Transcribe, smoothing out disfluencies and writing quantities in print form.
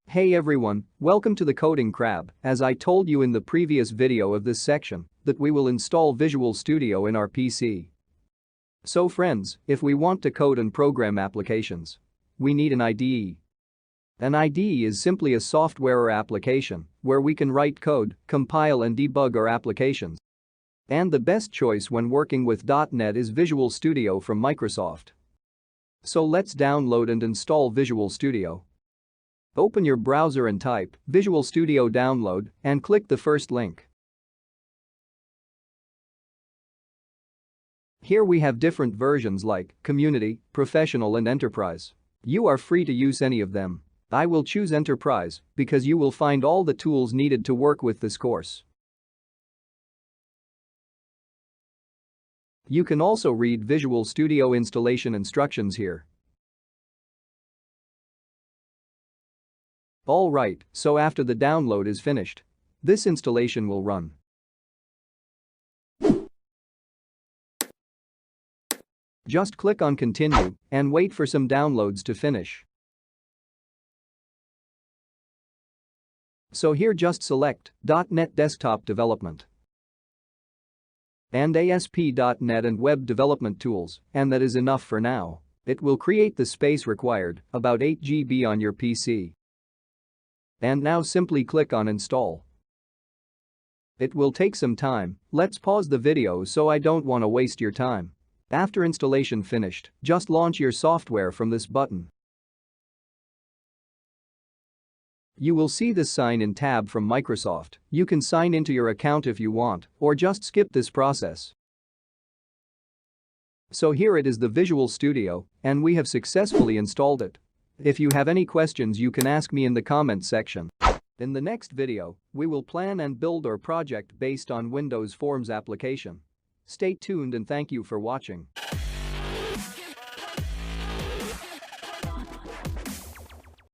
Hey everyone, welcome to the Coding Crab. As I told you in the previous video of this section, that we will install Visual Studio in our PC. So friends, if we want to code and program applications, we need an IDE. An IDE is simply a software or application where we can write code, compile and debug our applications. And the best choice when working with .NET is Visual Studio from Microsoft. So let's download and install Visual Studio. Open your browser and type Visual Studio Download and click the first link. Here we have different versions like Community, Professional and Enterprise. You are free to use any of them. I will choose Enterprise because you will find all the tools needed to work with this course. You can also read Visual Studio installation instructions here. Alright, so after the download is finished, this installation will run. Just click on Continue and wait for some downloads to finish. So here just select .NET Desktop Development and ASP.NET and Web Development Tools, and that is enough for now. It will create the space required, about 8 GB on your PC. And now simply click on Install. It will take some time, let's pause the video so I don't want to waste your time. After installation finished, just launch your software from this button. You will see this sign in tab from Microsoft. You can sign into your account if you want, or just skip this process. So here it is, the Visual Studio, and we have successfully installed it. If you have any questions you can ask me in the comment section. In the next video, we will plan and build our project based on Windows Forms application. Stay tuned and thank you for watching.